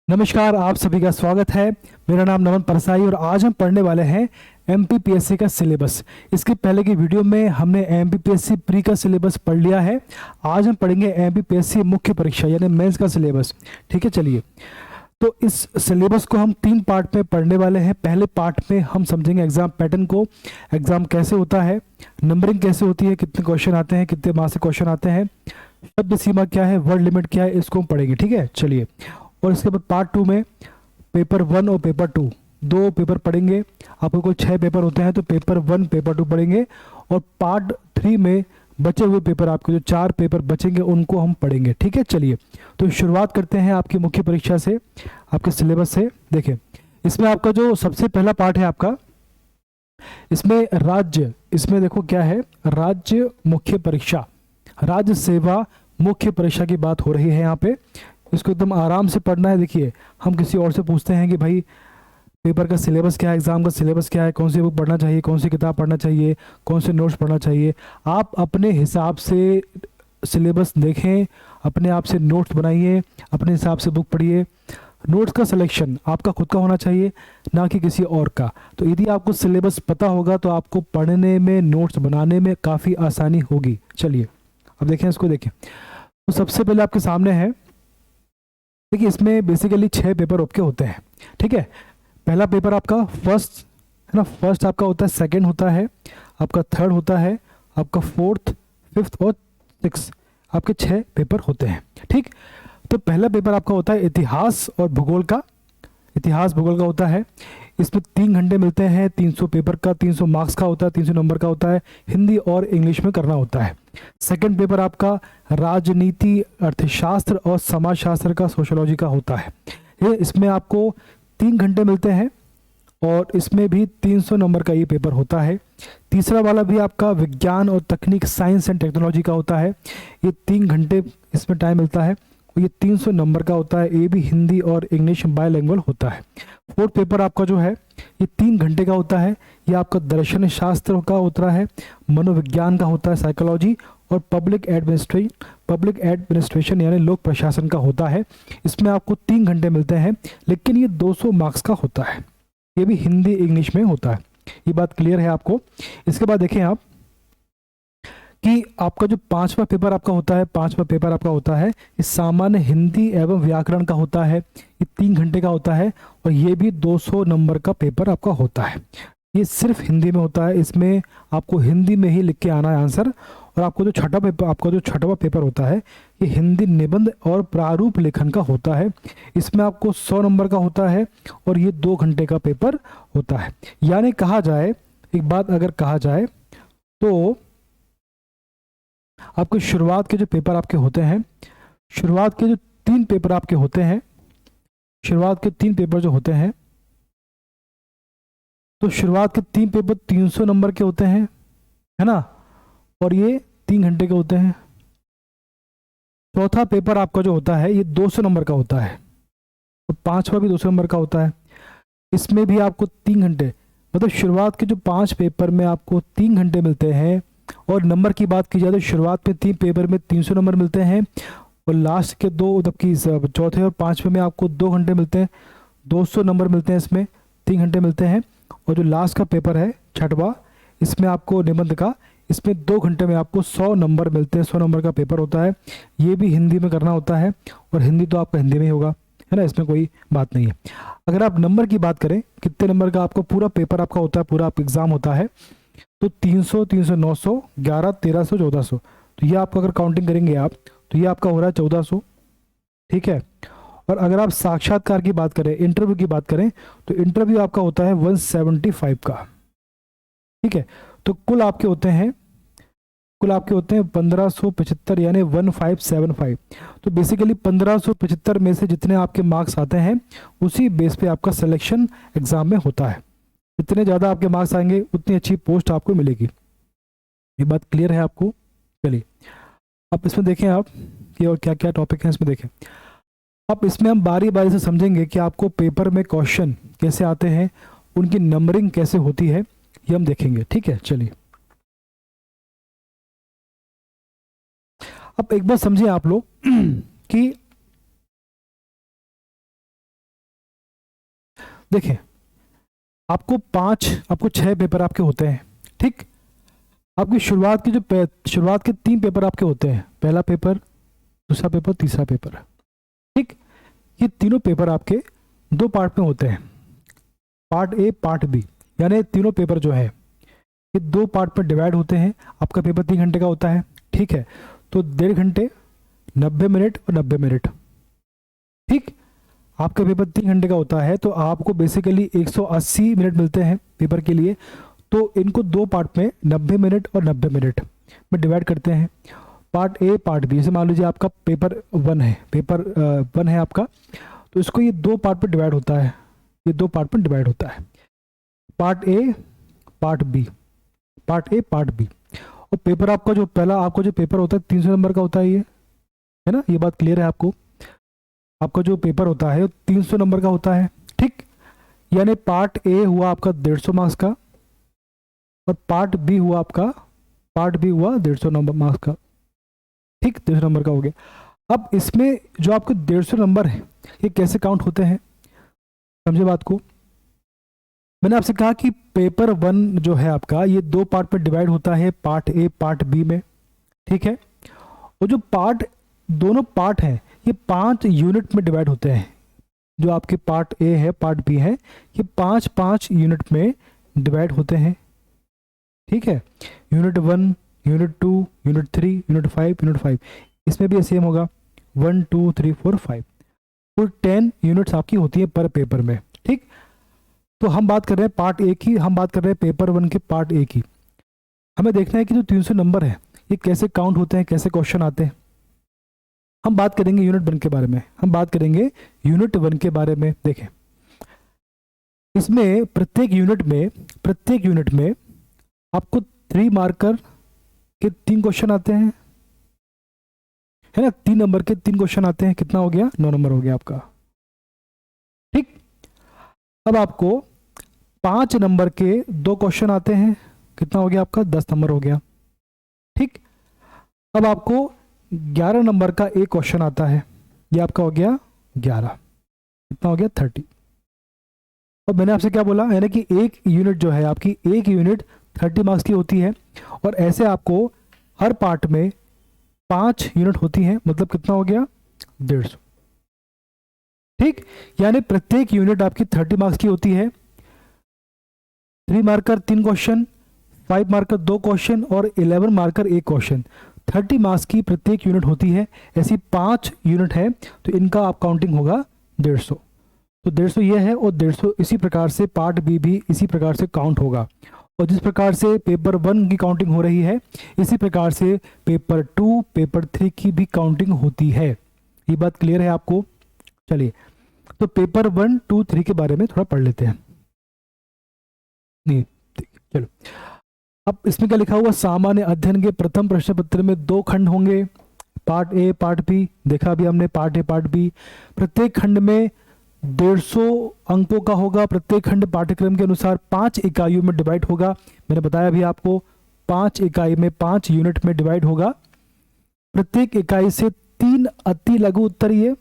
नमस्कार, आप सभी का स्वागत है। मेरा नाम नमन परसाई और आज हम पढ़ने वाले हैं एमपीपीएससी का सिलेबस। इसके पहले की वीडियो में हमने एमपीपीएससी प्री का सिलेबस पढ़ लिया है। आज हम पढ़ेंगे एमपीपीएससी मुख्य परीक्षा यानी मेंस का सिलेबस। ठीक है, चलिए। तो इस सिलेबस को हम 3 पार्ट में पढ़ने वाले हैं। पहले पार्ट में हम समझेंगे एग्जाम पैटर्न को, एग्जाम कैसे होता है, नंबरिंग कैसे होती है, कितने क्वेश्चन आते हैं, कितने मार्क्स से क्वेश्चन आते हैं, शब्द सीमा क्या है, वर्ड लिमिट क्या है, इसको हम पढ़ेंगे। ठीक है, चलिए। और इसके बाद पार्ट 2 में पेपर 1 और पेपर 2 दो पेपर पढ़ेंगे। आपको कोई 6 पेपर होते हैं तो पेपर 1 पेपर 2 पढ़ेंगे। और पार्ट 3 में बचे हुए पेपर, आपके जो 4 पेपर बचेंगे उनको हम पढ़ेंगे। ठीक है, चलिए। तो शुरुआत करते हैं आपकी मुख्य परीक्षा से, आपके सिलेबस से। देखें, इसमें आपका जो सबसे पहला पार्ट है आपका, इसमें राज्य, इसमें देखो क्या है, राज्य मुख्य परीक्षा, राज्य सेवा मुख्य परीक्षा की बात हो रही है यहाँ पे। इसको एकदम आराम से पढ़ना है। देखिए, हम किसी और से पूछते हैं कि भाई पेपर का सिलेबस क्या है, एग्जाम का सिलेबस क्या है, कौन सी बुक पढ़ना चाहिए, कौन सी किताब पढ़ना चाहिए, कौन से नोट्स पढ़ना चाहिए। आप अपने हिसाब से सिलेबस देखें, अपने आप से नोट्स बनाइए, अपने हिसाब से बुक पढ़िए। नोट्स का सिलेक्शन आपका खुद का होना चाहिए, ना कि किसी और का। तो यदि आपको सिलेबस पता होगा तो आपको पढ़ने में, नोट्स बनाने में काफ़ी आसानी होगी। चलिए, अब देखें, इसको देखें। तो सबसे पहले आपके सामने है, देखिए इसमें बेसिकली 6 पेपर आपके होते हैं। ठीक है, पहला पेपर आपका फर्स्ट है ना, फर्स्ट आपका होता है, सेकंड होता है आपका, थर्ड होता है आपका, फोर्थ, फिफ्थ और सिक्स, आपके 6 पेपर होते हैं। ठीक, तो पहला पेपर आपका होता है इतिहास और भूगोल का, इतिहास भूगोल का होता है। इसमें 3 घंटे मिलते हैं, 300 पेपर का, 300 मार्क्स का होता है, 300 नंबर का होता है। हिंदी और इंग्लिश में करना होता है। सेकंड पेपर आपका राजनीति, अर्थशास्त्र और समाजशास्त्र का, सोशोलॉजी का होता है। ये इसमें आपको 3 घंटे मिलते हैं और इसमें भी 300 नंबर का ये पेपर होता है। तीसरा वाला भी आपका विज्ञान और तकनीक, साइंस एंड टेक्नोलॉजी का होता है। ये 3 घंटे इसमें टाइम मिलता है और ये 300 नंबर का होता है। ये भी हिंदी और इंग्लिश बायलैंग्वेज होता है। फोर्थ पेपर आपका जो है ये 3 घंटे का होता है। ये आपका दर्शन शास्त्र का होता है, मनोविज्ञान का होता है, साइकोलॉजी, और पब्लिक एडमिनिस्ट्रेशन यानी लोक प्रशासन का होता है। इसमें आपको 3 घंटे मिलते हैं, लेकिन ये 200 मार्क्स का होता है। ये भी हिंदी इंग्लिश में होता है। ये बात क्लियर है आपको। इसके बाद देखें आप कि आपका जो 5वां पेपर आपका होता है, 5वां पेपर आपका होता है ये सामान्य हिंदी एवं व्याकरण का होता है। ये 3 घंटे का होता है और ये भी 200 नंबर का पेपर आपका होता है। ये सिर्फ हिंदी में होता है। इसमें आपको हिंदी में ही लिख के आना है आंसर। और आपको जो छठा पेपर, आपका जो 6वां पेपर होता है ये हिंदी निबंध और प्रारूप लेखन का होता है। इसमें आपको 100 नंबर का होता है और ये 2 घंटे का पेपर होता है। यानी कहा जाए, एक बात अगर कहा जाए तो आपके शुरुआत के जो पेपर आपके होते हैं, शुरुआत के जो 3 पेपर आपके होते हैं, शुरुआत के 3 पेपर जो होते हैं, तो शुरुआत के 3 पेपर 300 नंबर के होते हैं, है ना, और ये 3 घंटे के होते हैं। चौथा पेपर आपका जो होता है ये 200 नंबर का होता है और 5वां भी 200 नंबर का होता है। इसमें भी आपको 3 घंटे, मतलब शुरुआत के जो 5 पेपर में आपको 3 घंटे मिलते हैं। और नंबर की बात की जाए तो शुरुआत में 3 पेपर में 300 नंबर मिलते हैं और लास्ट के 2, मतलब कि चौथे और 5वें में आपको 2 घंटे मिलते हैं, 200 नंबर मिलते हैं। इसमें 3 घंटे मिलते हैं। और जो लास्ट का पेपर है 6वां, इसमें आपको निबंध का, इसमें 2 घंटे में आपको 100 नंबर मिलते हैं। 100 नंबर का पेपर होता है। ये भी हिंदी में करना होता है और हिंदी तो आपका हिंदी में ही होगा, है ना, इसमें कोई बात नहीं है। अगर आप नंबर की बात करें, कितने नंबर का आपको पूरा पेपर आपका होता है, पूरा आप एग्जाम होता है, तो 300, 300, 900, 11, 1300, 1400, तो ये आपको अगर काउंटिंग करेंगे आप तो ये आपका हो रहा है 1400। ठीक है। और अगर आप साक्षात्कार की बात करें, इंटरव्यू की बात करें, तो इंटरव्यू आपका होता है 175 का। ठीक है, तो कुल आपके होते हैं 1575 यानी 1575। तो बेसिकली 1575 में से जितने आपके मार्क्स आते हैं उसी बेस पे आपका सिलेक्शन एग्जाम में होता है। जितने ज़्यादा आपके मार्क्स आएंगे उतनी अच्छी पोस्ट आपको मिलेगी। ये बात क्लियर है आपको। चलिए, अब इसमें देखें आप कि और क्या क्या टॉपिक हैं इसमें देखें। अब इसमें हम बारी बारी से समझेंगे कि आपको पेपर में क्वेश्चन कैसे आते हैं, उनकी नंबरिंग कैसे होती है, ये हम देखेंगे। ठीक है, चलिए। अब एक बात समझिए आप लोग कि देखें, आपको 6 पेपर आपके होते हैं, ठीक। आपकी शुरुआत के 3 पेपर आपके होते हैं, पहला पेपर, दूसरा पेपर, तीसरा पेपर, ठीक। ये तीनों पेपर आपके 2 पार्ट में होते हैं, पार्ट ए, पार्ट बी, यानी तीनों पेपर जो है ये 2 पार्ट में डिवाइड होते हैं। आपका पेपर 3 घंटे का होता है, ठीक है, तो 1.5 घंटे, 90 मिनट और 90 मिनट, ठीक। आपका पेपर 3 घंटे का होता है तो आपको बेसिकली 180 मिनट मिलते हैं पेपर के लिए। तो इनको 2 पार्ट में 90 मिनट और 90 मिनट में डिवाइड करते हैं, पार्ट ए, पार्ट बी। जैसे मान लीजिए आपका पेपर 1 है, आपका, तो इसको ये 2 पार्ट में डिवाइड होता है, ये 2 पार्ट में डिवाइड होता है, part A, part B, part A, part B. और पेपर आपका जो पेपर होता है 300 नंबर का होता है, ये है ना, ये बात क्लियर है आपको। आपका जो पेपर होता है 300 नंबर का होता है, ठीक। यानी पार्ट ए हुआ आपका 150 मार्क्स का और पार्ट बी हुआ 150 नंबर मार्क्स का, ठीक, 150 नंबर का हो गया। अब इसमें जो आपके 150 नंबर है ये कैसे काउंट होते हैं, समझे बात को। मैंने आपसे कहा कि पेपर 1 जो है आपका ये 2 पार्ट में डिवाइड होता है, पार्ट ए, पार्ट बी में, ठीक है। और जो दोनों पार्ट हैं ये 5 यूनिट में डिवाइड होते हैं। जो आपके पार्ट ए है, पार्ट बी है, ये 5-5 यूनिट में डिवाइड होते हैं, ठीक है। यूनिट 1, यूनिट 2, यूनिट 3, यूनिट 5, इसमें भी सेम होगा, 1 2 3 4 5, कुल 10 यूनिट्स आपकी होती है पर पेपर में, ठीक। तो हम बात कर रहे हैं पार्ट ए की, हम बात कर रहे हैं पेपर 1 के पार्ट ए की। हमें देखना है कि जो 300 नंबर है ये कैसे काउंट होते हैं, कैसे क्वेश्चन आते हैं। हम बात करेंगे यूनिट 1 के बारे में, देखें, इसमें प्रत्येक यूनिट में आपको 3 मार्कर के 3 क्वेश्चन आते हैं, है ना, 3 नंबर के 3 क्वेश्चन आते हैं। कितना हो गया, 9 नंबर हो गया आपका, ठीक। अब आपको 5 नंबर के 2 क्वेश्चन आते हैं, कितना हो गया आपका, 10 नंबर हो गया, ठीक। अब आपको 11 नंबर का एक क्वेश्चन आता है, ये आपका हो गया 11, कितना हो गया, 30। और मैंने आपसे क्या बोला, यानी कि एक यूनिट जो है आपकी, एक यूनिट 30 मार्क्स की होती है। और ऐसे आपको हर पार्ट में 5 यूनिट होती हैं, मतलब कितना हो गया, 150, ठीक। यानी प्रत्येक यूनिट आपकी 30 मार्क्स की होती है। 3 मार्कर 3 क्वेश्चन, 5 मार्कर 2 क्वेश्चन और 11 मार्कर 1 क्वेश्चन, 30 मार्क्स की प्रत्येक यूनिट होती है। ऐसी 5 यूनिट है तो इनका आप काउंटिंग होगा 150। तो 150 ये है और 150 इसी प्रकार से पार्ट बी भी इसी प्रकार से काउंट होगा। और जिस प्रकार से पेपर 1 की काउंटिंग हो रही है इसी प्रकार से पेपर 2, पेपर 3 की भी काउंटिंग होती है। ये बात क्लियर है आपको। चलिए तो पेपर 1, 2, 3 के बारे में थोड़ा पढ़ लेते हैं। नहीं चलो, अब इसमें क्या लिखा हुआ, सामान्य अध्ययन के प्रथम प्रश्न पत्र में 2 खंड होंगे, पार्ट ए, पार्ट बी। देखा अभी हमने पार्ट ए, पार्ट बी। प्रत्येक खंड में 150 अंकों का होगा। प्रत्येक खंड पाठ्यक्रम के अनुसार 5 इकाइयों में डिवाइड होगा। मैंने बताया अभी आपको 5 इकाई में 5 यूनिट में डिवाइड होगा। प्रत्येक इकाई से 3 अति लघु उत्तरीय,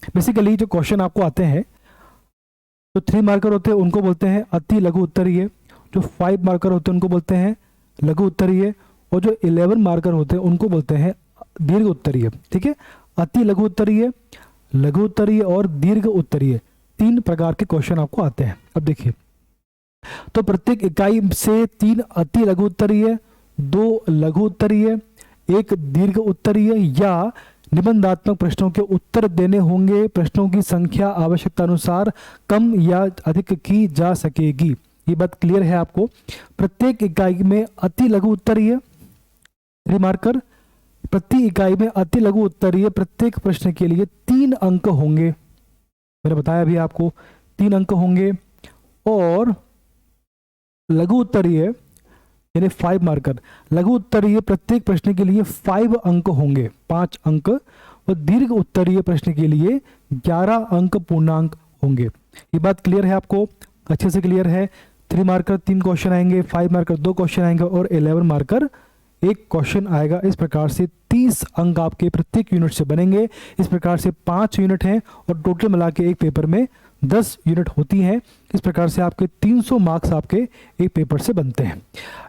बेसिकली जो क्वेश्चन आपको आते हैं तो 3 मार्कर होते हैं उनको बोलते हैं अति लघु उत्तरीय, जो 5 मार्कर होते हैं उनको बोलते हैं लघु उत्तरीय, और जो 11 मार्कर होते हैं उनको बोलते हैं दीर्घ उत्तरीय। ठीक है, अति लघु उत्तरीय, लघु उत्तरीय और दीर्घ उत्तरीय 3 प्रकार के क्वेश्चन आपको आते हैं। अब देखिए, तो प्रत्येक इकाई से 3 अति लघु उत्तरीय, 2 लघु उत्तरीय, 1 दीर्घ उत्तरीय या निबंधात्मक प्रश्नों के उत्तर देने होंगे। प्रश्नों की संख्या आवश्यकता अनुसार कम या अधिक की जा सकेगी। ये बात क्लियर है आपको। प्रत्येक इकाई में अति लघु उत्तरीय 3 मार्कर, प्रति इकाई में अति लघु उत्तरीय प्रत्येक प्रश्न के लिए 3 अंक होंगे। मैंने बताया अभी आपको 3 अंक होंगे। और लघु उत्तरीय यानी 5 मार्कर, लघु उत्तरीय प्रत्येक प्रश्न के लिए 5 अंक होंगे, 5 अंक। और दीर्घ उत्तरीय प्रश्न के लिए 11 अंक पूर्णांक होंगे। ये बात क्लियर है आपको, अच्छे से क्लियर है। 3 मार्कर 3 क्वेश्चन आएंगे, 5 मार्कर 2 क्वेश्चन आएंगे और 11 मार्कर 1 क्वेश्चन आएगा। इस प्रकार से 30 अंक आपके प्रत्येक यूनिट से बनेंगे। इस प्रकार से 5 यूनिट हैं और टोटल मिला के एक पेपर में 10 यूनिट होती हैं। इस प्रकार से आपके 300 मार्क्स आपके एक पेपर से बनते हैं।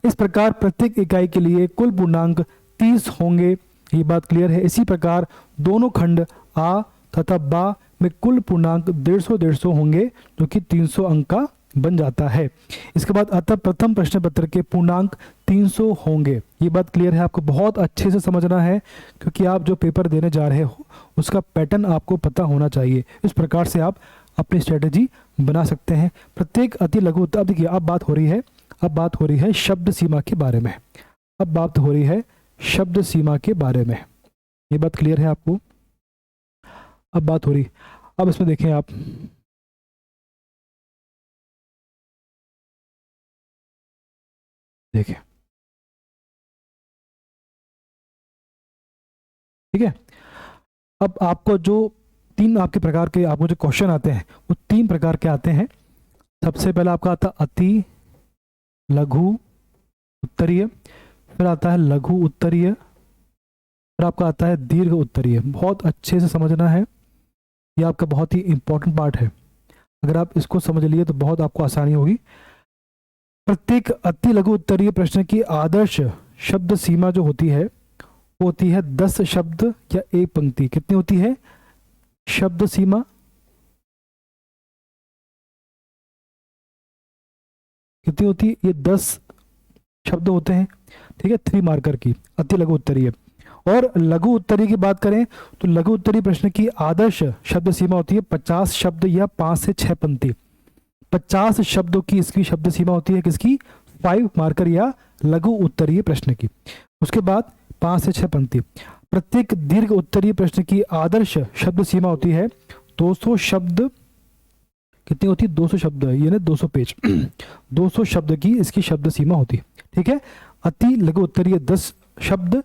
इस प्रकार प्रत्येक इकाई के लिए कुल पूर्णांक 30 होंगे, ये बात क्लियर है। इसी प्रकार दोनों खंड आ तथा बा में कुल पूर्णांक 150 होंगे, जो कि 300 अंक का बन जाता है। इसके बाद अतः प्रथम प्रश्न पत्र के पूर्णांक 300 होंगे। ये बात क्लियर है, आपको बहुत अच्छे से समझना है, क्योंकि आप जो पेपर देने जा रहे हो उसका पैटर्न आपको पता होना चाहिए। इस प्रकार से आप अपनी स्ट्रेटेजी बना सकते हैं। प्रत्येक अति लघु, अब देखिए अब बात हो रही है शब्द सीमा के बारे में। अब बात हो रही है शब्द सीमा के बारे में। ये बात क्लियर है आपको? अब बात हो रही, अब इसमें देखें आप, देखें, ठीक है। अब आपको जो 3 आपके प्रकार के आपको जो क्वेश्चन आते हैं वो 3 प्रकार के आते हैं। सबसे पहला आपका आता है अति लघु उत्तरीय, फिर आता है लघु उत्तरीय, फिर आपका आता है दीर्घ उत्तरीय। बहुत अच्छे से समझना है, ये आपका बहुत ही इंपॉर्टेंट पार्ट है। अगर आप इसको समझ लिए तो बहुत आपको आसानी होगी। प्रत्येक अति लघु उत्तरीय प्रश्न की आदर्श शब्द सीमा जो होती है वो होती है 10 शब्द या एक पंक्ति। कितनी होती है शब्द सीमा? कितनी होती है? ये 10 शब्द होते हैं, ठीक है, 3 मार्कर की अति लघु उत्तरीय। और लघु उत्तरीय की बात करें तो लघु उत्तरीय प्रश्न की आदर्श शब्द सीमा होती है 50 शब्द या 5 से 6 पंक्ति। 50 शब्दों की इसकी शब्द सीमा होती है किसकी? 5 मार्कर या लघु उत्तरीय प्रश्न की। उसके बाद 5 से 6 पंक्ति। प्रत्येक दीर्घ उत्तरीय प्रश्न की आदर्श शब्द सीमा होती है 200 शब्द। कितनी होती है? 200 शब्द, ये ना 200 पेज 200 शब्द की इसकी शब्द सीमा होती है, ठीक है। अति लघु उत्तरीय 10 शब्द,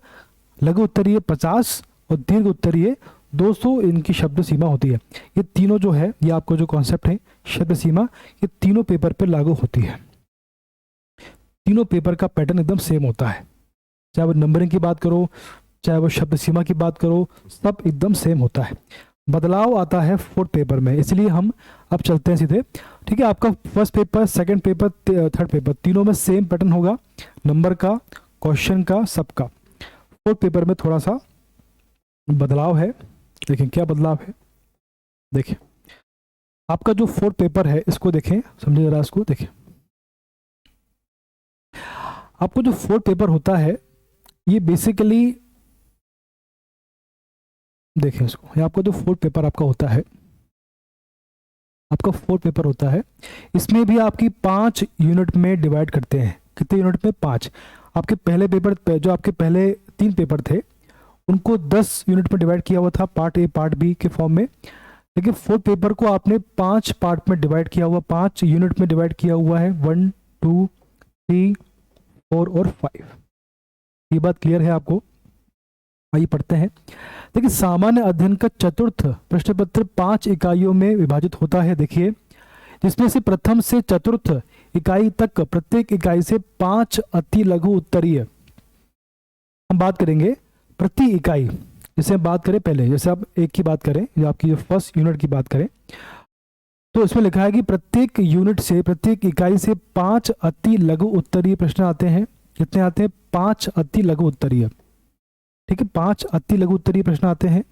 लघु उत्तरीय 50 और दीर्घ उत्तरीय 200 इनकी शब्द सीमा होती है। ये तीनों जो है, ये आपको जो कॉन्सेप्ट है शब्द सीमा, ये तीनों पेपर पे लागू होती है। तीनों पेपर का पैटर्न एकदम सेम होता है, चाहे वो नंबरिंग की बात करो, चाहे वो शब्द सीमा की बात करो, सब एकदम सेम होता है। बदलाव आता है 4th पेपर में, इसलिए हम अब चलते हैं सीधे, ठीक है। आपका first paper, second paper, third paper, तीनों में सेम पैटर्न होगा, नंबर का, क्वेश्चन का, सबका। 4th पेपर में थोड़ा सा बदलाव है। देखें क्या बदलाव है, देखिए आपका जो 4th पेपर है इसको देखें, समझे जरा इसको देखें। आपको जो 4th पेपर होता है ये बेसिकली, देखें इसको, ये आपका जो 4th पेपर आपका होता है, आपका 4th पेपर होता है, इसमें भी आपकी 5 यूनिट में डिवाइड करते हैं। कितने यूनिट में? 5। आपके पहले पेपर, जो आपके पहले 3 पेपर थे उनको 10 यूनिट में डिवाइड किया हुआ था, पार्ट ए पार्ट बी के फॉर्म में। लेकिन 4th पेपर को आपने 5 पार्ट में डिवाइड किया हुआ, 5 यूनिट में डिवाइड किया हुआ है, 1 2 3 4 और 5। ये बात क्लियर है आपको? आइए पढ़ते हैं। देखिए सामान्य अध्ययन का चतुर्थ प्रश्न पत्र 5 इकाइयों में विभाजित होता है। देखिए जिसमें से प्रथम से चतुर्थ इकाई तक प्रत्येक इकाई से 5 अति लघु उत्तरीय। हम बात करेंगे प्रति इकाई, जैसे हम बात करें पहले, जैसे आप एक की बात करें, जो आपकी जो फर्स्ट यूनिट की बात करें, तो इसमें लिखा है कि प्रत्येक यूनिट से, प्रत्येक इकाई से 5 अति लघु उत्तरीय प्रश्न आते हैं। कितने आते हैं? 5 अति लघु उत्तरीय, ठीक है, 5 अति लघु उत्तरीय प्रश्न आते हैं,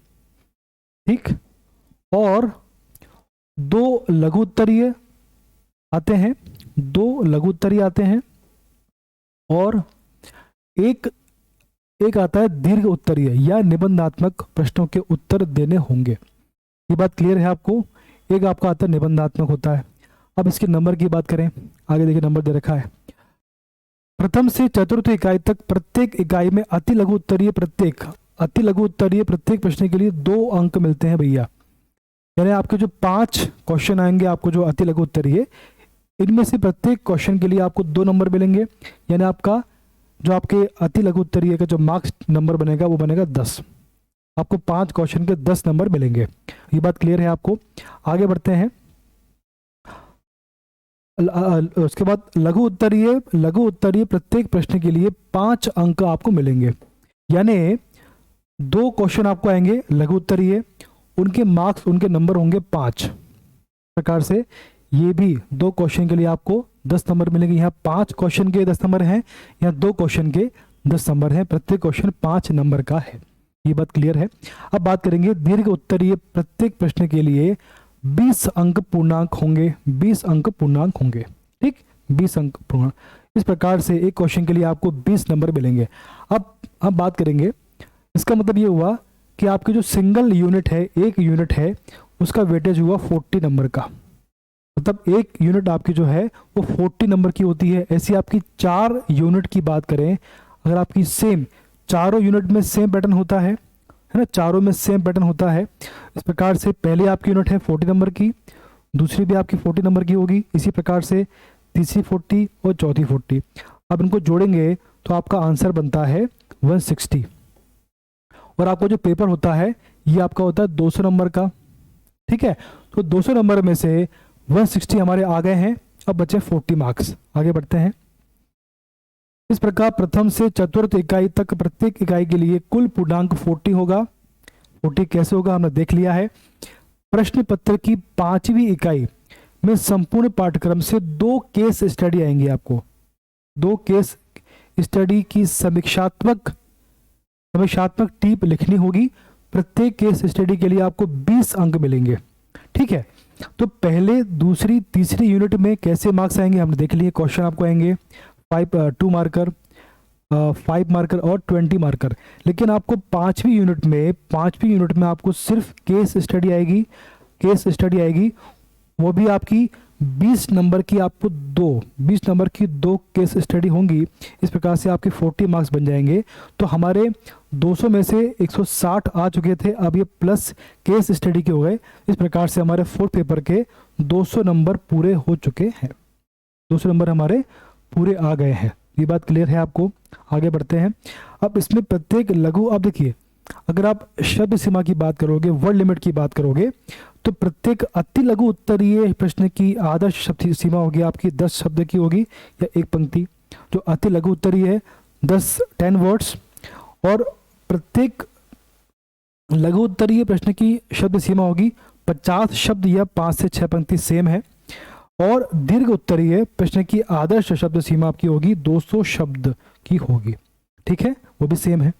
ठीक। और 2 लघु उत्तरीय आते हैं, 2 लघु उत्तरीय आते हैं, और एक आता है दीर्घ उत्तरीय या निबंधात्मक प्रश्नों के उत्तर देने होंगे। ये बात क्लियर है आपको? एक आपका आता है निबंधात्मक होता है। अब इसके नंबर की बात करें, आगे देखिए नंबर दे रखा है, प्रथम से चतुर्थ इकाई तक प्रत्येक इकाई में अति लघु उत्तरीय प्रत्येक प्रश्न के लिए 2 अंक मिलते हैं भैया। यानी आपके जो 5 क्वेश्चन आएंगे आपको जो अति लघु उत्तरीय, इनमें से प्रत्येक क्वेश्चन के लिए आपको 2 नंबर मिलेंगे। यानी आपका जो आपके अति लघु उत्तरीय का जो मार्क्स नंबर बनेगा वो बनेगा 10। आपको 5 क्वेश्चन के 10 नंबर मिलेंगे। ये बात क्लियर है आपको? आगे बढ़ते हैं। उसके बाद लघु उत्तरीय प्रत्येक प्रश्न के लिए 5 अंक आपको मिलेंगे। यानी 2 क्वेश्चन आपको आएंगे लघु उत्तरीय, उनके मार्क्स, उनके नंबर होंगे 5। प्रकार से ये भी 2 क्वेश्चन के लिए आपको 10 नंबर मिलेंगे। यहाँ 5 क्वेश्चन के 10 नंबर हैं, यहाँ 2 क्वेश्चन के 10 नंबर हैं, प्रत्येक क्वेश्चन 5 नंबर का है। ये बात क्लियर है। अब बात करेंगे दीर्घ उत्तरीय प्रत्येक प्रश्न के लिए 20 अंक पूर्णांक होंगे, 20 अंक पूर्णांक होंगे, ठीक, 20 अंक पूर्णांक। इस प्रकार से एक क्वेश्चन के लिए आपको 20 नंबर मिलेंगे। अब बात करेंगे, इसका मतलब ये हुआ कि आपकी जो सिंगल यूनिट है, एक यूनिट है, उसका वेटेज हुआ 40 नंबर का। मतलब एक यूनिट आपकी जो है वो 40 नंबर की होती है। ऐसी आपकी 4 यूनिट की बात करें, अगर आपकी सेम चारों यूनिट में सेम पैटर्न होता है ना, चारों में सेम पैटर्न होता है। इस प्रकार से पहली आपकी यूनिट है 40 नंबर की, दूसरी भी आपकी 40 नंबर की होगी, इसी प्रकार से तीसरी 40 और चौथी 40। अब इनको जोड़ेंगे तो आपका आंसर बनता है 160। और आपका जो पेपर होता है ये आपका होता है 200 नंबर का, ठीक है। तो 200 नंबर में से 160 हमारे आ गए हैं, अब बचे 40 मार्क्स। आगे बढ़ते हैं। इस प्रकार प्रथम से चतुर्थ इकाई तक प्रत्येक इकाई के लिए कुल पूर्णांक 40 होगा। 40 कैसे होगा हमने देख लिया है। प्रश्न पत्र की 5वीं इकाई में संपूर्ण पाठ्यक्रम से 2 केस स्टडी आएंगे। आपको 2 केस स्टडी की समीक्षात्मक टिप लिखनी होगी। प्रत्येक केस स्टडी के लिए आपको 20 अंक मिलेंगे, ठीक है। तो पहले, दूसरी, तीसरी यूनिट में कैसे मार्क्स आएंगे हमने देख लिए। क्वेश्चन आपको आएंगे 2 मार्कर, 5 मार्कर और 20 मार्कर। लेकिन आपको 5वीं यूनिट में आपको सिर्फ केस स्टडी आएगी। वो भी आपकी 20 नंबर की, आपको 20 नंबर की 2 केस स्टडी होंगी। इस प्रकार से आपके 40 मार्क्स बन जाएंगे। तो हमारे 200 में से 160 आ चुके थे, अब ये प्लस केस स्टडी के हो गए। इस प्रकार से हमारे 4th पेपर के 200 नंबर पूरे हो चुके हैं। 200 नंबर हमारे पूरे आ गए हैं। ये बात क्लियर है आपको। आगे बढ़ते हैं। अब इसमें प्रत्येक लघु, अब देखिए, अगर आप शब्द सीमा की बात करोगे, वर्ड लिमिट की बात करोगे, तो प्रत्येक अति लघु उत्तरीय प्रश्न की आदर्श शब्द सीमा होगी आपकी 10 शब्द की होगी या एक पंक्ति। जो अति लघु उत्तरीय है 10 वर्ड्स। और प्रत्येक लघु उत्तरीय प्रश्न की शब्द सीमा होगी 50 शब्द या 5 से 6 पंक्ति, सेम है। और दीर्घ उत्तरीय प्रश्न की आदर्श शब्द सीमा आपकी होगी 200 शब्द की होगी, ठीक है, वो भी सेम है।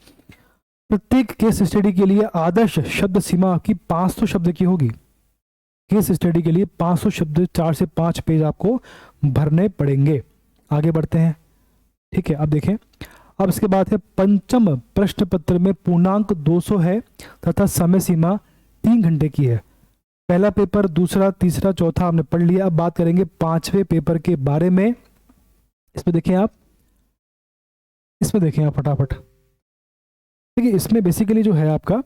प्रत्येक केस स्टडी के लिए आदर्श शब्द सीमा आपकी 500 शब्द की होगी। केस स्टडी के लिए 500 शब्द, 4 से 5 पेज आपको भरने पड़ेंगे। आगे बढ़ते हैं, ठीक है। अब देखें, अब इसके बाद है पंचम प्रश्न पत्र में पूर्णांक 200 है तथा समय सीमा 3 घंटे की है। पहला पेपर, दूसरा, तीसरा, चौथा हमने पढ़ लिया। अब बात करेंगे 5वें पेपर के बारे में। इसमें देखें आप फटाफट। देखिए, इसमें बेसिकली जो है आपका,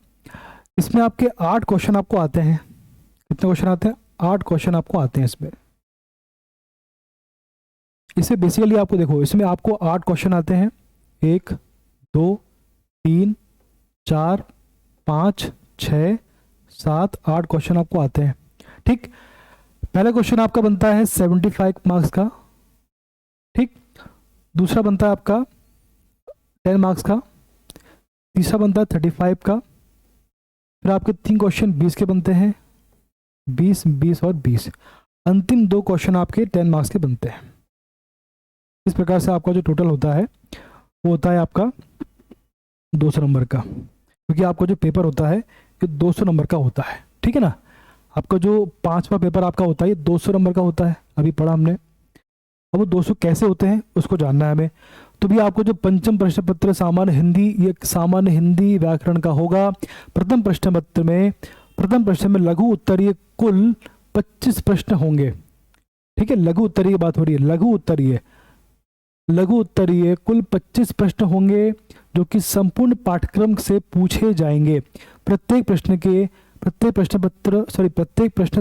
इसमें आपके 8 क्वेश्चन आपको आते हैं। कितने क्वेश्चन आते हैं? 8 क्वेश्चन आपको आते हैं इसमें। इसमें बेसिकली आपको देखो, इसमें आपको 8 क्वेश्चन आते हैं। 1 2 3 4 5 6 7 8 क्वेश्चन आपको आते हैं, ठीक। पहला क्वेश्चन आपका बनता है 75 मार्क्स का, ठीक। दूसरा बनता है आपका 10 मार्क्स का। तीसरा बनता है 35 का। फिर आपके 3 क्वेश्चन 20 के बनते हैं, 20, 20 और 20। अंतिम 2 क्वेश्चन आपके 10 मार्क्स के बनते हैं। इस प्रकार से आपका जो टोटल होता है वो होता है आपका 200 नंबर का, क्योंकि आपका जो पेपर होता है ये 200 नंबर का होता है, ठीक है ना। आपका जो 5वां पेपर आपका होता है ये 200 नंबर का होता है, अभी पढ़ा हमने। अब वो 200 कैसे होते हैं उसको जानना है हमें। तो भी आपको जो पंचम प्रश्न पत्र सामान्य हिंदी, ये सामान्य हिंदी व्याकरण का होगा। प्रथम प्रश्न में लघु उत्तरीय कुल 25 प्रश्न होंगे, ठीक है। लघु उत्तरीय की बात हो रही है, लघु उत्तरीय कुल 25 प्रश्न होंगे जो कि संपूर्ण पाठ्यक्रम से पूछे जाएंगे। प्रत्येक प्रश्न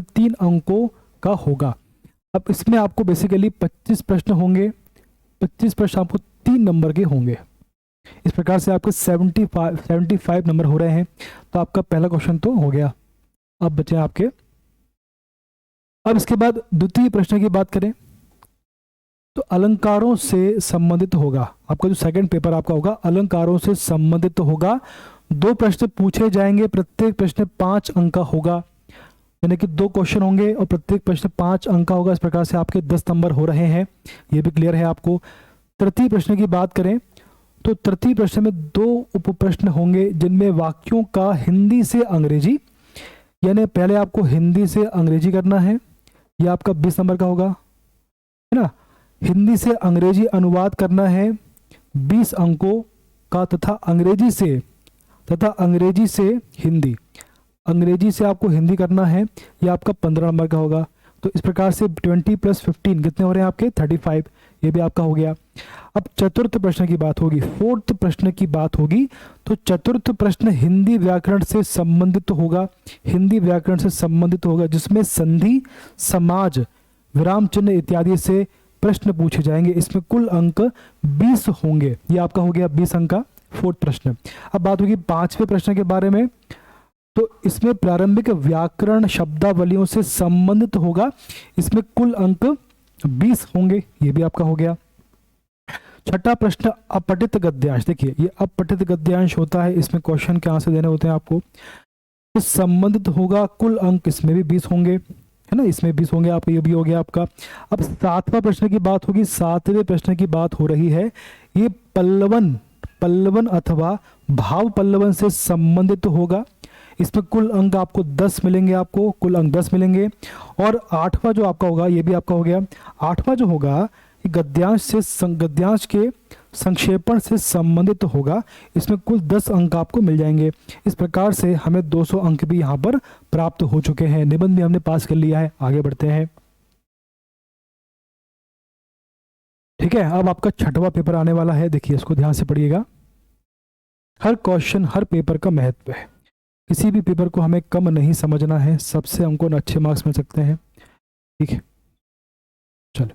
3 अंकों का होगा। अब इसमें आपको बेसिकली 25 प्रश्न होंगे, 25 प्रश्न आपको 3 नंबर के होंगे। इस प्रकार से आपके 75 नंबर हो रहे हैं। तो आपका पहला क्वेश्चन तो हो गया। अब बचे आपके, अब इसके बाद द्वितीय प्रश्न की बात करें तो अलंकारों से संबंधित होगा। आपका जो सेकंड पेपर आपका होगा अलंकारों से संबंधित होगा। 2 प्रश्न पूछे जाएंगे, प्रत्येक प्रश्न 5 अंक का होगा। यानी कि 2 क्वेश्चन होंगे और प्रत्येक प्रश्न 5 अंक का होगा। इस प्रकार से आपके 10 नंबर हो रहे हैं, ये भी क्लियर है आपको। तृतीय प्रश्न की बात करें तो तृतीय प्रश्न में 2 उप प्रश्न होंगे जिनमें वाक्यों का हिंदी से अंग्रेजी, यानी पहले आपको हिंदी से अंग्रेजी करना है, यह आपका 20 नंबर का होगा, है ना। हिंदी से अंग्रेजी अनुवाद करना है 20 अंकों का, तथा अंग्रेजी से हिंदी, अंग्रेजी से आपको हिंदी करना है, यह आपका 15 नंबर का होगा। तो इस प्रकार से 20 + 15 कितने हो रहे हैं आपके 35, ये भी आपका हो गया। अब चतुर्थ प्रश्न की बात होगी, फोर्थ प्रश्न की बात होगी, तो चतुर्थ प्रश्न हिंदी व्याकरण से संबंधित होगा, हिंदी व्याकरण से संबंधित होगा, जिसमें संधि, समाज, विराम चिन्ह इत्यादि से प्रश्न पूछे जाएंगे। इसमें कुल अंक 20 होंगे, ये आपका हो गया 20 अंक का फोर्थ प्रश्न। अब बात होगी 5वें प्रश्न के बारे में, तो इसमें प्रारंभिक व्याकरण शब्दावलियों से संबंधित होगा, इसमें कुल अंक 20 होंगे, ये भी आपका हो गया। छठा प्रश्न अपठित गद्यांश, देखिए ये अपठित गद्यांश होता है, इसमें क्वेश्चन के आंसर देने होते हैं आपको, तो संबंधित होगा, कुल अंक इसमें भी 20 होंगे, है ना, इसमें 20 होंगे आपका, ये भी हो गया आपका। अब 7वां प्रश्न की बात होगी, 7वें प्रश्न की बात हो रही है, ये पल्लवन अथवा भाव पल्लवन से संबंधित होगा, इसमें कुल अंक आपको 10 मिलेंगे, आपको कुल अंक 10 मिलेंगे। और 8वां जो आपका होगा, ये भी आपका हो गया। 8वां जो होगा गद्यांश के संक्षेपण से संबंधित होगा, इसमें कुल 10 अंक आपको मिल जाएंगे। इस प्रकार से हमें 200 अंक भी यहाँ पर प्राप्त हो चुके हैं, निबंध भी हमने पास कर लिया है। आगे बढ़ते हैं, ठीक है। अब आपका 6वां पेपर आने वाला है, देखिए इसको ध्यान से पढ़िएगा। हर क्वेश्चन, हर पेपर का महत्व है, किसी भी पेपर को हमें कम नहीं समझना है, सबसे हमको अच्छे मार्क्स मिल सकते हैं, ठीक है। चलो,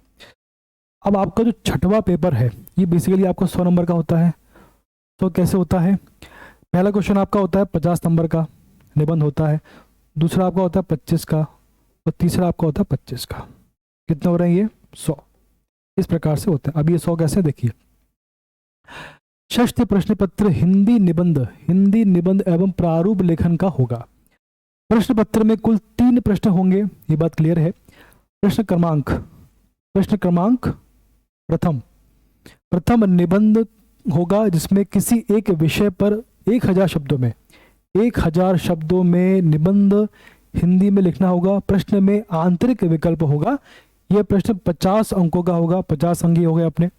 अब आपका जो 6वां पेपर है, ये बेसिकली आपका 100 नंबर का होता है। तो कैसे होता है, पहला क्वेश्चन आपका होता है 50 नंबर का निबंध होता है, दूसरा आपका होता है 25 का, और तीसरा आपका होता है 25 का। कितने हो रहे हैं ये 100, इस प्रकार से होते हैं। अब ये 100 कैसे, देखिए। षष्ठ प्रश्न पत्र हिंदी निबंध एवं प्रारूप लेखन का होगा। प्रश्न पत्र में कुल 3 प्रश्न होंगे, ये बात क्लियर है। प्रश्न क्रमांक प्रथम निबंध होगा, जिसमें किसी एक विषय पर 1000 शब्दों में निबंध हिंदी में लिखना होगा। प्रश्न में आंतरिक विकल्प होगा, यह प्रश्न 50 अंकों का होगा, 50 अंक हो गए अपने।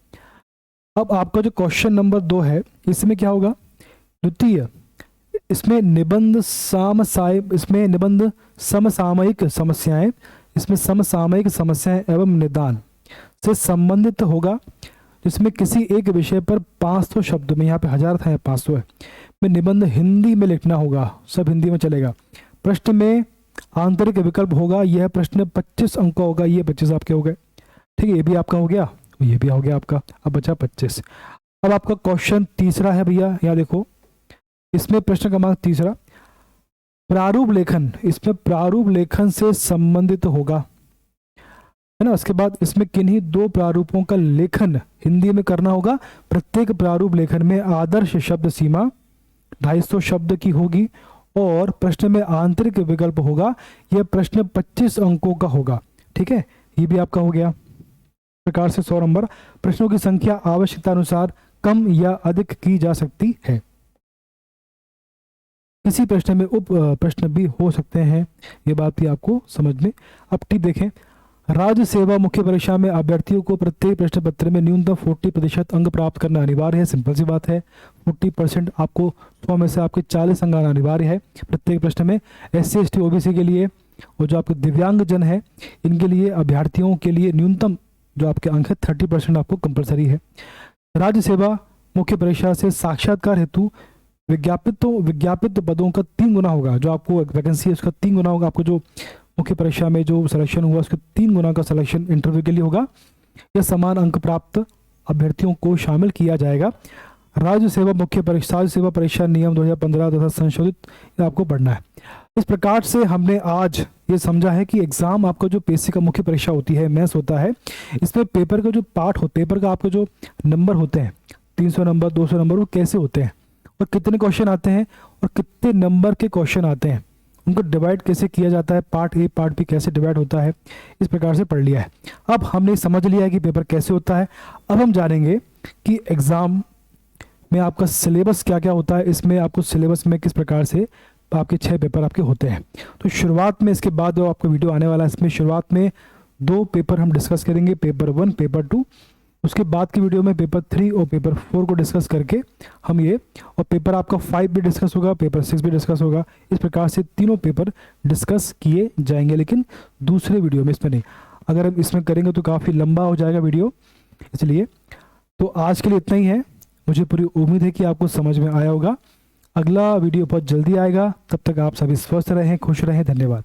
अब आपका जो क्वेश्चन नंबर 2 है, इसमें क्या होगा, द्वितीय, इसमें निबंध समसामयिक समस्याएं एवं निदान से संबंधित होगा, जिसमें किसी एक विषय पर 500 शब्द में, यहाँ पे 1000 था, 500 है, में निबंध हिंदी में लिखना होगा, सब हिंदी में चलेगा। प्रश्न में आंतरिक विकल्प होगा, यह प्रश्न 25 अंक का होगा, ये 25 आपके हो गए, ठीक है। ये भी आपका हो गया, ये भी हो गया आपका। अब बचा 25। अब आपका क्वेश्चन तीसरा है भैया, यहाँ देखो, इसमें प्रश्न क्रमांक तीसरा प्रारूप लेखन, इसमें प्रारूप लेखन से संबंधित होगा, है ना। उसके बाद इसमें किन्हीं 2 प्रारूपों का लेखन हिंदी में करना होगा। प्रत्येक प्रारूप लेखन में आदर्श शब्द सीमा 250 शब्द की होगी, और प्रश्न में आंतरिक विकल्प होगा, यह प्रश्न 25 अंकों का होगा, ठीक है। ये भी आपका हो गया। प्रकार से 100 नंबर। प्रश्नों की संख्या आवश्यकता अनुसार कम या अधिक की जा सकती है। किसी प्रश्न में उप प्रश्न भी हो सकते हैं, ये बात भी आपको समझ में। अब टिप देखें, राज्य सेवा मुख्य परीक्षा में अभ्यर्थियों को प्रत्येक प्रश्न पत्र में न्यूनतम 40% अंक प्राप्त करना अनिवार्य है। सिंपल सी बात है, 40% आपको 100 में से आपके 40 अंक आना अनिवार्य है प्रत्येक प्रश्न में। SC ST OBC के लिए और जो आपके दिव्यांग जन है, इनके लिए, अभ्यर्थियों के लिए न्यूनतम जो आपके अंक है 30% आपको कंपलसरी है। राज्य सेवा मुख्य परीक्षा से साक्षात्कार हेतु विज्ञापित पदों का 3 गुना होगा, जो आपको वैकेंसी है उसका 3 गुना होगा। आपको जो मुख्य परीक्षा में जो सिलेक्शन हुआ उसका 3 गुना का सिलेक्शन इंटरव्यू के लिए होगा। यह समान अंक प्राप्त अभ्यर्थियों को शामिल किया जाएगा। राज्य सेवा परीक्षा नियम 2015 तथा संशोधित आपको पढ़ना है। इस प्रकार से हमने आज ये समझा है कि एग्जाम आपका जो पीएससी का मुख्य परीक्षा होती है, मेंस होता है, इसमें पेपर का जो पार्ट होते हैं, पेपर का आपके जो नंबर होते हैं 300 नंबर 200 नंबर, वो कैसे होते हैं और कितने क्वेश्चन आते हैं और कितने नंबर के क्वेश्चन आते हैं उनको डिवाइड कैसे किया जाता है, पार्ट ए पार्ट बी कैसे डिवाइड होता है, इस प्रकार से पढ़ लिया है। अब हमने समझ लिया है कि पेपर कैसे होता है। अब हम जानेंगे कि एग्ज़ाम में आपका सिलेबस क्या क्या होता है, इसमें आपको सिलेबस में किस प्रकार से आपके 6 पेपर आपके होते हैं। तो शुरुआत में, इसके बाद जो आपका वीडियो आने वाला है, इसमें शुरुआत में 2 पेपर हम डिस्कस करेंगे, पेपर 1 पेपर 2। उसके बाद की वीडियो में पेपर 3 और पेपर 4 को डिस्कस करके हम ये, और पेपर आपका 5 भी डिस्कस होगा, पेपर 6 भी डिस्कस होगा। इस प्रकार से तीनों पेपर डिस्कस किए जाएंगे, लेकिन दूसरे वीडियो में, इसमें नहीं। अगर हम इसमें करेंगे तो काफ़ी लंबा हो जाएगा वीडियो, इसलिए तो आज के लिए इतना ही है। मुझे पूरी उम्मीद है कि आपको समझ में आया होगा। अगला वीडियो बहुत जल्दी आएगा, तब तक आप सभी स्वस्थ रहें, खुश रहें। धन्यवाद।